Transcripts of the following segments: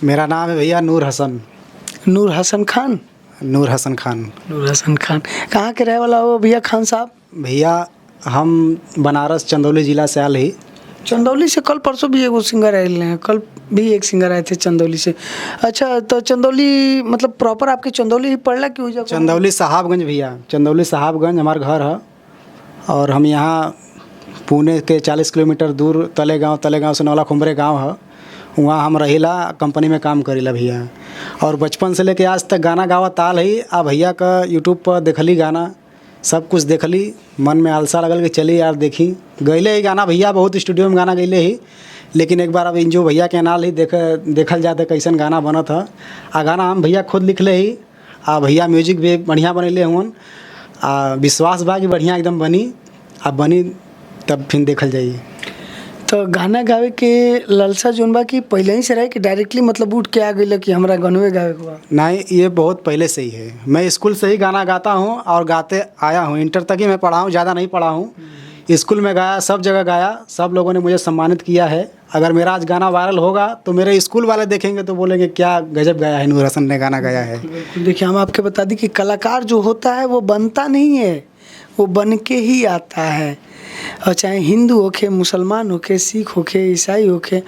मेरा नाम है भैया नूर हसन। नूर हसन खान। नूर हसन खान। नूर हसन खान कहाँ के रहे वाला हो भैया खान साहब? भैया हम बनारस चंदौली ज़िला से आल ही। चंदौली से कल परसों भी एगो सिंगर आए हैं, कल भी एक सिंगर आए थे चंदौली से। अच्छा, तो चंदौली मतलब प्रॉपर आपके चंदौली ही पड़ला कि हो? चंदौली साहबगंज भैया, चंदौली साहबगंज हमारा घर है। और हम यहाँ पुणे के 40 किलोमीटर दूर तलेगांव से नौला खुम्बरे गांव है, वहाँ हम रहिला, कंपनी में काम करीला भैया। और बचपन से लेके आज तक गाना गावत आल ही। आ भैया का यूट्यूब पर देखली गाना, सब कुछ देखली, मन में आलसा लगल कि चली यार देखी। गईले ही गाना भैया, बहुत स्टूडियो में गाना गईले ही, लेकिन एक बार अब इंजो भैया के नाल ही देखल जाते कैसन गाना बनत है। आ गाना हम भैया खुद लिखले ही। आ भैया म्यूजिक भी बढ़िया बनैले हुन। आ विश्वास बा कि बढ़िया एकदम बनी। आ बनी तब फिर देखल जाइए। तो गाना गावे के लालसा जोन बा कि पहले ही से रहे कि डायरेक्टली मतलब उठ के आ गई कि हमरा गनवे गावे के बा? नहीं, ये बहुत पहले से ही है। मैं स्कूल से ही गाना गाता हूँ और गाते आया हूँ। इंटर तक ही मैं पढ़ा हूँ, ज़्यादा नहीं पढ़ा हूँ। स्कूल में गाया, सब जगह गाया, सब लोगों ने मुझे सम्मानित किया है। अगर मेरा आज गाना वायरल होगा तो मेरे स्कूल वाले देखेंगे तो बोलेंगे क्या गजब गाया है, नूर हसन ने गाना गाया है। देखिए, हम आपके बता दें कि कलाकार जो होता है वो बनता नहीं है, वो बन के ही आता है। और चाहे हिंदू होके, मुसलमान होके, सिख होके, ईसाई होके,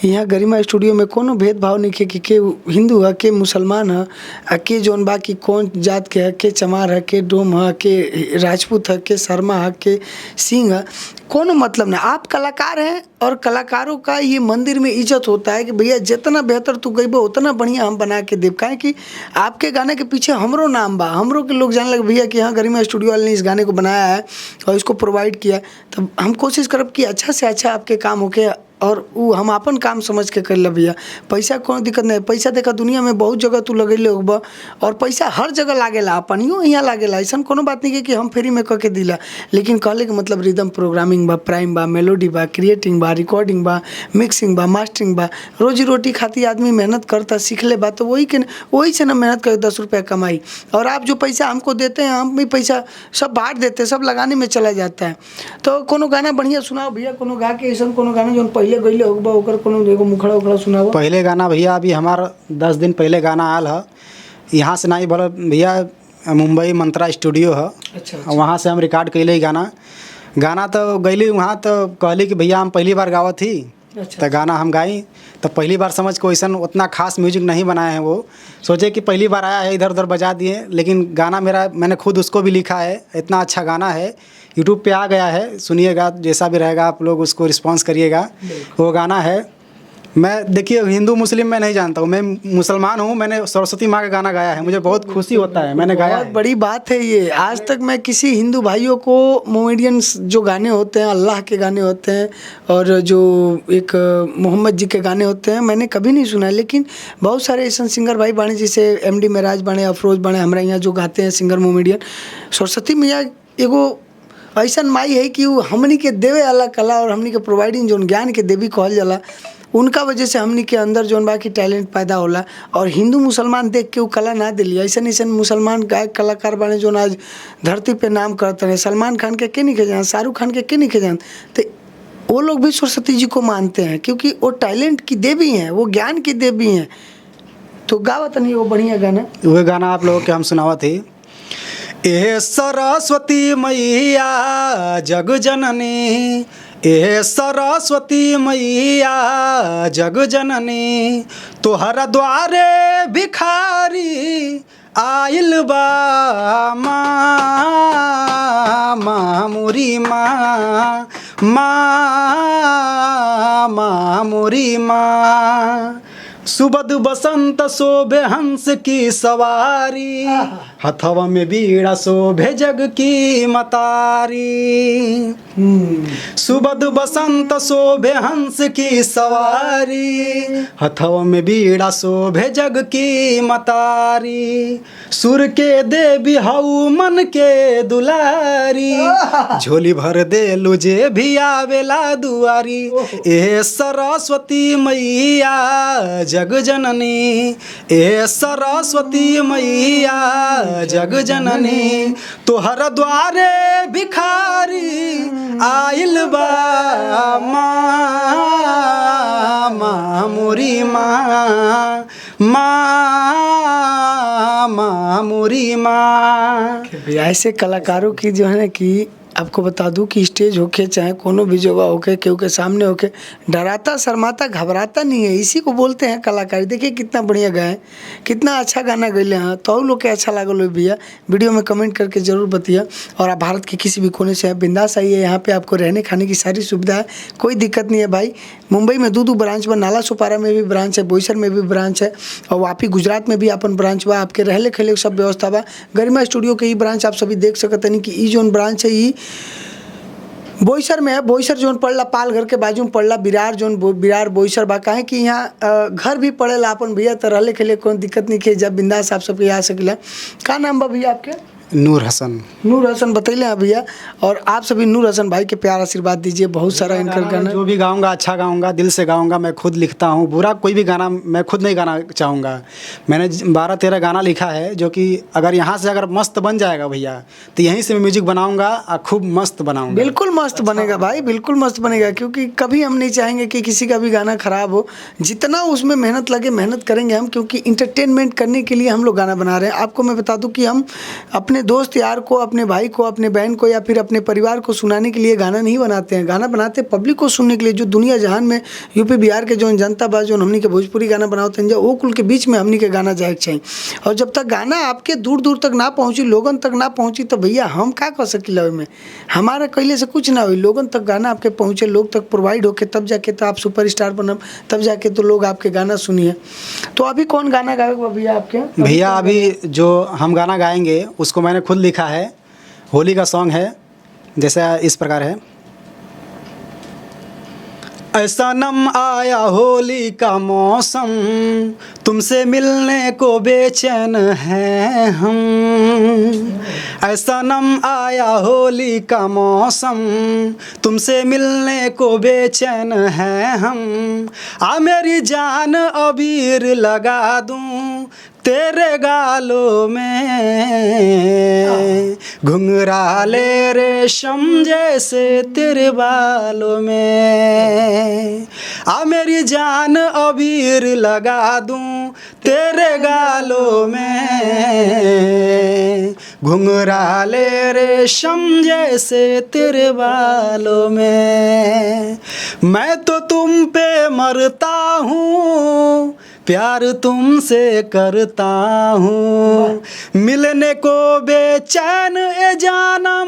यहाँ गरिमा स्टूडियो में कोनो भेदभाव नहीं है कि के हिंदू है, के मुसलमान है, के जौन बा कि कौन जात के है, के चमार है, के डोम है, के राजपूत है, के शर्मा है, के सिंह है, कोनो मतलब नहीं। आप कलाकार हैं और कलाकारों का ये मंदिर में इज्जत होता है कि भैया जितना बेहतर तू गईबो उतना बढ़िया हम बना के देव। काहे कि आपके गाने के पीछे हमरो नाम बा, हमरो के लोग जाने लगे भैया कि हाँ गरिमा स्टूडियो वाले ने इस गाने को बनाया है और इसको प्रोवाइड किया। तब हम कोशिश करब कि अच्छा से अच्छा आपके काम होके और वो हम अपन काम समझ के कर ले भैया। पैसा कोनो दिक्कत नहीं, पैसा देखा दुनिया में बहुत जगह तू लगैले होगा और पैसा हर जगह लागेला, अपनियो यहाँ लागेला, ऐसा कोनो बात नहीं है कि हम फ्री में करके दिला। लेकिन कहले के मतलब रिदम प्रोग्रामिंग बा, प्राइम बा, मेलोडी बा, क्रिएटिंग बा, रिकॉर्डिंग बा, मिक्सिंग बा, मास्टरिंग बा। रोजी रोटी खाती आदमी मेहनत करता, सीख ले बा, तो वही से ना मेहनत कर 10 रुपया कमाई। और आप जो पैसा हमको देते हैं, हम भी पैसा सब बांट देते हैं, सब लगाने में चला जाता है। तो कोनो गाना बढ़िया सुनाओ भैया, कोनो गा के ऐसा कोनो गाना जो पहले गईले होगा ओकर कोनो एगो मुखड़ा उखड़ा सुनाओ। पहले गाना भैया अभी हमारा 10 दिन पहले गाना आयल है। यहाँ से नहीं बोला भैया, मुंबई मंत्रा स्टूडियो है। अच्छा। वहाँ से हम रिकॉर्ड कैले ही गाना तो गईली वहाँ, तो कहली कि भैया हम पहली बार गावत थी। अच्छा। तो गाना हम गाई तो पहली बार समझ को वैसा उतना खास म्यूजिक नहीं बनाए हैं। वो सोचे कि पहली बार आया है, इधर उधर बजा दिए, लेकिन गाना मैंने खुद उसको भी लिखा है। इतना अच्छा गाना है, यूट्यूब पे आ गया है, सुनिएगा, जैसा भी रहेगा आप लोग उसको रिस्पॉन्स करिएगा। वो गाना है। मैं देखिए हिंदू मुस्लिम में नहीं जानता हूँ, मैं मुसलमान हूँ। मैंने सरस्वती माँ का गाना गाया है, मुझे बहुत खुशी होता है, मैंने गाया बहुत है। बड़ी बात है ये। आज तक मैं किसी हिंदू भाइयों को मोमेडियंस जो गाने होते हैं, अल्लाह के गाने होते हैं और जो एक मोहम्मद जी के गाने होते हैं, मैंने कभी नहीं सुना। लेकिन बहुत सारे ऐसे सिंगर भाई बाणे, जैसे MD मेराज बाणे, अफरोज बाणे, हमारे यहाँ जो गाते हैं सिंगर मोमेडियन। सरस्वती मैया एगो ऐसा माई है कि वो हमनी के देवे वाला कला और हमनी के प्रोवाइडिंग जो ज्ञान के देवी कहल जाला, उनका वजह से हमनी के अंदर जौन बा की टैलेंट पैदा होला। और हिंदू मुसलमान देख के वो कला ना दिली। ऐसा मुसलमान गायक कलाकार बने जो आज धरती पे नाम करते हैं। सलमान खान के नहीं जान, शाहरुख खान के नहीं जान, तो वो लोग भी सरस्वती जी को मानते हैं क्योंकि वो टैलेंट की देवी हैं, वो ज्ञान की देवी हैं। तो गावत नहीं वो बढ़िया गाना, वह गाना आप लोगों के हम सुनावा थे। ए सरस्वती मैया जग जननी, ए सरस्वती मैया जग जननी, तोहरा द्वारे भिखारी आइल बा माँ मोरी माँ, माँ मोरी माँ। सुबद बसंत शोभे हंस की सवारी, हथवा में बीड़ा शोभे जग की मतारी। सुबद बसंत शोभे हंस की सवारी, हथवा में बीड़ा शोभे जग की मतारी। सुर के देवी हऊ मन के दुलारी, झोली भर दे लुझे भी आवेला दुआरी। ए सरस्वती मैया जग जननी, ए सरस्वती मैया जग जननी, तोहर द्वारे भिखारी आइल बा माँ, माँ मोरी माँ, माँ मोरी माँ। ऐसे कलाकारों की जो है ना कि आपको बता दूं कि स्टेज होके चाहे कोनो भी जगह होके केहू के सामने होके डराता शर्माता घबराता नहीं है, इसी को बोलते हैं कलाकारी। देखिए कितना बढ़िया गाए, कितना अच्छा गाना गैले हैं। तो लोग के अच्छा लागल हो भैया, वीडियो में कमेंट करके जरूर बताइए। और आप भारत के किसी भी कोने से बिंदास आइए, यहाँ पे आपको रहने खाने की सारी सुविधा है, कोई दिक्कत नहीं है भाई। मुंबई में दो ब्रांच बा, नाला सुपारा में भी ब्रांच है, बोईसर में भी ब्रांच है, और वापी गुजरात में भी अपन ब्रांच बा। आपके रहले खेले सब व्यवस्था बा। गरिमा स्टूडियो के ही ब्रांच आप सभी देख सकते हैं कि ई जोन ब्रांच है ई बोईसर में है। बोईसर जोन पड़ला पालघर के बाजू में पड़ला बिरार जोन बिरार बोईसर बा। काहे कि यहाँ घर भी पड़ेला अपन भैया, तो रहले के लिए कोई दिक्कत नहीं के, जब बिंदास आप सबके आ सकेला। का नाम बा भैया आपके? नूर हसन। नूर हसन बतैले हैं भैया। और आप सभी नूर हसन भाई के प्यार आशीर्वाद दीजिए। बहुत सारा इनका गाना जो भी गाऊंगा अच्छा गाऊंगा, दिल से गाऊंगा। मैं खुद लिखता हूँ, बुरा कोई भी गाना मैं खुद नहीं गाना चाहूँगा। मैंने 12-13 गाना लिखा है, जो कि अगर यहाँ से अगर मस्त बन जाएगा भैया, तो यहीं से मैं म्यूजिक बनाऊंगा और खूब मस्त बनाऊंगा। बिल्कुल मस्त बनेगा भाई, बिल्कुल मस्त बनेगा। क्योंकि कभी हम नहीं चाहेंगे कि किसी का भी गाना खराब हो। जितना उसमें मेहनत लगे मेहनत करेंगे हम, क्योंकि इंटरटेनमेंट करने के लिए हम लोग गाना बना रहे हैं। आपको मैं बता दूं कि हम अपने दोस्त यार को, अपने भाई को, अपने बहन को या फिर अपने परिवार को सुनाने के लिए गाना नहीं बनाते हैं। गाना बनाते हैं पब्लिक को सुनने के लिए। जो दुनिया जहान में यूपी बिहार के जो जनता बा, जो हमनी के भोजपुरी गाना बनाते हैं, वो कुल के बीच में हमनी के गाना जाए चाहिए। और जब तक गाना आपके दूर दूर तक ना पहुँची, लोगन तक ना पहुँची, तो भैया हम क्या कर सकीला ओहिमे? हमारा कैले से कुछ ना हो। लोगन तक गाना आपके पहुँचे, लोग तक प्रोवाइड होके, तब जाके तो आप सुपरस्टार बनब, तब जाके तो लोग आपके गाना सुनिए। तो अभी कौन गाना गाएगा भैया आपके? भैया अभी जो हम गाना गाएंगे उसको मैंने खुद लिखा है, होली का सॉन्ग है। जैसे इस प्रकार है। ऐसा नम आया होली का मौसम, तुमसे मिलने को बेचैन है हम। ऐसा नम आया होली का मौसम, तुमसे मिलने को बेचैन है हम। आ मेरी जान अबीर लगा दूं तेरे गालों में, घुंघराले रेशम जैसे तेरे बालों में। आ मेरी जान अबीर लगा दूं तेरे गालों में, घुंघराले रेशम जैसे तेरे बालों में। मैं तो तुम पे मरता हूँ, प्यार तुमसे करता हूँ, मिलने को बेचैन ए जानम,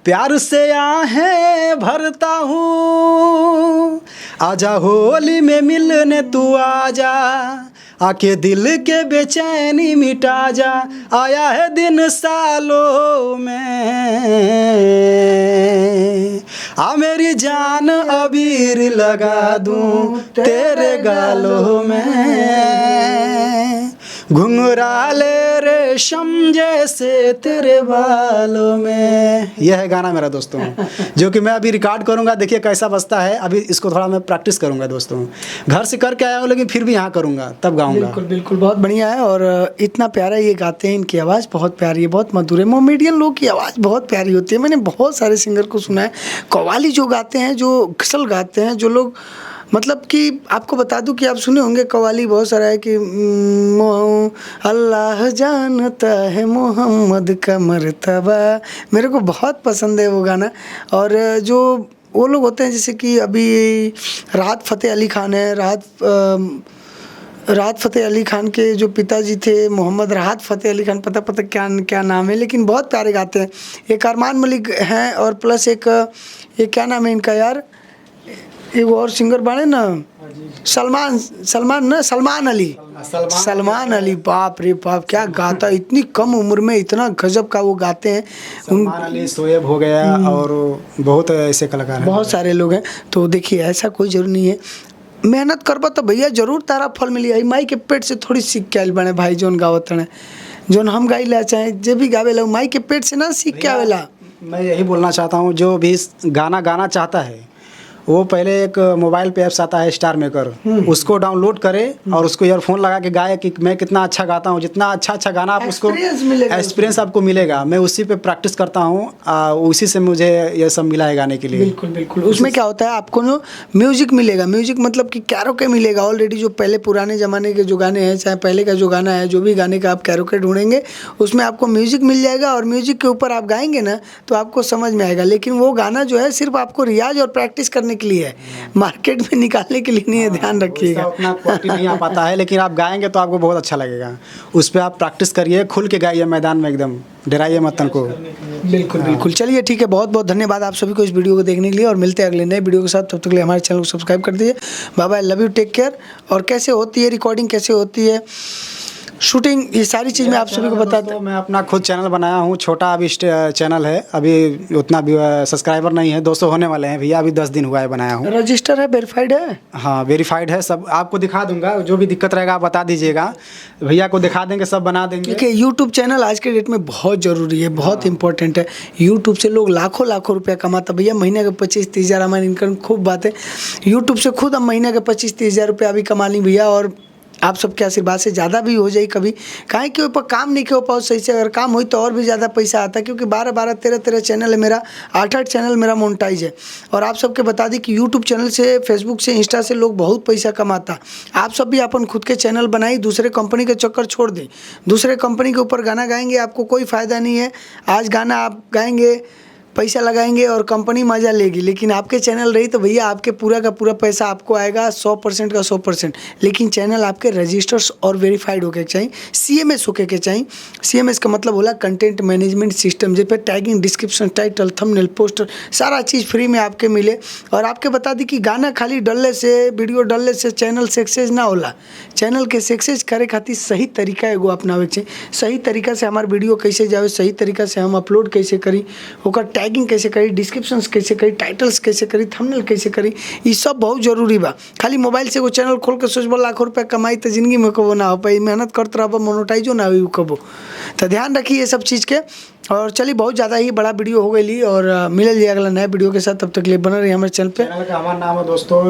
प्यार से आहें भरता हूँ। आजा होली में मिलने तू आजा, आके दिल के बेचैनी मिटा जा। आया है दिन सालों में, आ मेरी जान अबीर लगा दूं तेरे गालों में, घुंघराले रेशम जैसे तेरे बालों में। यह है गाना मेरा दोस्तों, जो कि मैं अभी रिकॉर्ड करूंगा। देखिए कैसा बजता है। अभी इसको थोड़ा मैं प्रैक्टिस करूंगा दोस्तों। घर से करके आया हूँ, लेकिन फिर भी यहाँ करूंगा, तब गाऊंगा। बिल्कुल बिल्कुल, बहुत बढ़िया है। और इतना प्यारा ये गाते हैं, इनकी आवाज़ बहुत प्यारी है, बहुत मधुर है। मोमेडियन लोग की आवाज़ बहुत प्यारी होती है। मैंने बहुत सारे सिंगर को सुना है, कव्वाली जो गाते हैं, जो गज़ल गाते हैं, जो लोग मतलब कि आपको बता दूं कि आप सुने होंगे कव्वाली बहुत सारा है कि अल्लाह जानता है मोहम्मद का मर्तबा। मेरे को बहुत पसंद है वो गाना। और जो वो लोग होते हैं, जैसे कि अभी राहत फ़तेह अली खान है, राहत फ़तेह अली खान के जो पिताजी थे मोहम्मद राहत फ़तेह अली खान, पता क्या नाम है, लेकिन बहुत प्यारे गाते हैं। एक अरमान मलिक हैं, और प्लस एक ये क्या नाम है इनका यार, एक और सिंगर बने ना, सलमान अली। बाप रे बाप, क्या गाता, इतनी कम उम्र में इतना गजब का वो गाते हैं। सलमान अली, शोएब हो गया, और बहुत ऐसे कलाकार हैं, बहुत सारे लोग हैं। तो देखिए ऐसा कोई जरूर नहीं है, मेहनत करबा तो भैया जरूर तारा फल मिली। माई के पेट से थोड़ी सीख के आइल बने भाई, जोन गावत है, जोन हम गाइला चाहे जे भी गावेला, माई के पेट से ना सीख के आवेला। मैं यही बोलना चाहता हूँ, जो भी गाना गाना चाहता है वो पहले एक मोबाइल पे ऐप्स आता है स्टार मेकर, उसको डाउनलोड करे और उसको ईयरफोन लगा के गाए कि मैं कितना अच्छा गाता हूँ। जितना अच्छा गाना आप उसको Experience मिलेगा एक्सपीरियंस आपको मिलेगा। मैं उसी पे प्रैक्टिस करता हूँ, उसी से मुझे ये सब मिला है गाने के लिए। बिल्कुल बिल्कुल। उसमें क्या होता है, आपको जो म्यूजिक मिलेगा, म्यूजिक मतलब कि कैरोके मिलेगा ऑलरेडी। जो पहले पुराने ज़माने के जो गाने हैं, चाहे पहले का जो गाना है, जो भी गाने का आप कैरोके ढूंढेंगे उसमें आपको म्यूजिक मिल जाएगा और म्यूजिक के ऊपर आप गाएंगे ना तो आपको समझ में आएगा। लेकिन वो गाना जो है सिर्फ आपको रियाज और प्रैक्टिस करने के लिए है, मार्केट में निकालने के लिए नहीं है, ध्यान रखिएगा। उतना क्वालिटी नहीं आ पाता है, लेकिन आप गाएंगे तो आपको बहुत अच्छा लगेगा। उस पर आप प्रैक्टिस करिए, खुल के गाइए मैदान में, एकदम डराइए मत तन को। बिल्कुल बिल्कुल। चलिए ठीक है, बहुत बहुत धन्यवाद आप सभी को इस वीडियो को देखने के लिए, और मिलते हैं अगले नए वीडियो के साथ। तब तक के लिए हमारे चैनल को सब्सक्राइब कर दीजिए। Bye bye, love you, take care. और कैसे होती है रिकॉर्डिंग, कैसे होती है शूटिंग, ये सारी चीज़ मैं आप सभी को बताता हूँ। मैं अपना खुद चैनल बनाया हूँ, छोटा अभी चैनल है, अभी उतना भी सब्सक्राइबर नहीं है, 200 होने वाले हैं भैया, अभी 10 दिन हुआ है बनाया हूँ। रजिस्टर है, वेरीफाइड है? हाँ वेरीफाइड है, सब आपको दिखा दूंगा। जो भी दिक्कत रहेगा आप बता दीजिएगा, भैया को दिखा देंगे, सब बना देंगे। क्योंकि यूट्यूब चैनल आज के डेट में बहुत ज़रूरी है, बहुत इंपॉर्टेंट है। यूट्यूब से लोग लाखों लाखों रुपया कमाता। भैया महीने के 25-30 हज़ार हमारी इनकम, खूब बात है। यूट्यूब से खुद हम महीने के 25-30 हज़ार रुपया अभी कमा ली भैया, और आप सबके आशीर्वाद से ज़्यादा भी हो जाए कभी। काहे कि ऊपर काम नहीं हो पाओ सही से, अगर काम हुई तो और भी ज़्यादा पैसा आता है। क्योंकि 12-12, 13-13 चैनल है मेरा, 8-8 चैनल मेरा मोनेटाइज है। और आप सबके बता दें कि यूट्यूब चैनल से, फेसबुक से, इंस्टा से लोग बहुत पैसा कमाता। आप सब भी अपन खुद के चैनल बनाई, दूसरे कंपनी के चक्कर छोड़ दें। दूसरे कंपनी के ऊपर गाना गाएंगे आपको कोई फ़ायदा नहीं है। आज गाना आप गाएंगे, पैसा लगाएंगे और कंपनी मज़ा लेगी, लेकिन आपके चैनल रही तो भैया आपके पूरा का पूरा पैसा आपको आएगा, 100% का 100%। लेकिन चैनल आपके रजिस्टर्स और वेरीफाइड होके चाहिए, CMS होके के चाहिए। CMS का मतलब होला कंटेंट मैनेजमेंट सिस्टम, जिस पर tagging, description, title, thumbnail, poster, सारा चीज़ फ्री में आपके मिले। और आपके बता दी कि गाना खाली डलने से, वीडियो डलने से चैनल सक्सेस ना होला। चैनल के सक्सेस करे खातिर सही तरीका एगो अपनावे के चाहिए। सही तरीका से हमार वीडियो कैसे जावे, सही तरीका से हम अपलोड कैसे करी, ओकर टैगिंग कैसे करी, डिस्क्रिप्शंस कैसे करी, टाइटल्स कैसे करी, थंबनेल कैसे करी, ये सब बहुत जरूरी बा। खाली मोबाइल से वो चैनल खोल के सोचबो लाखों रुपया कमाई तो जिंदगी में कबो ना हो पाई। मेहनत करते रहबो, मोनेटाइजो ना हुई कबो। तो ध्यान रखिए ये सब चीज़ के। और चलिए बहुत ज़्यादा ही बड़ा वीडियो हो गई, और मिल जाए अगला नया वीडियो के साथ। तब तक के लिए बना रहिए हमारे चैनल पे। चैनल का हमारा नाम है दोस्तों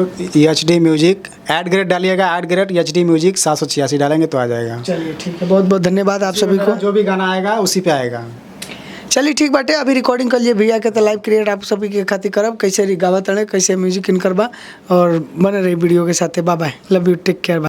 HD म्यूजिक, @ डालिएगा, @ HD म्यूजिक 786 डालेंगे तो आ जाएगा। चलिए ठीक है, बहुत बहुत धन्यवाद आप सभी को। जो भी गाना आएगा उसी पे आएगा। चलिए ठीक बाटे, अभी रिकॉर्डिंग कर लिए भैया के, तो लाइव क्रिएट आप सभी के खातिर करब, कैसे गावत अड़े, कैसे म्यूजिक इन करबा, और बने रही वीडियो के साथ। Bye bye, love you, take care.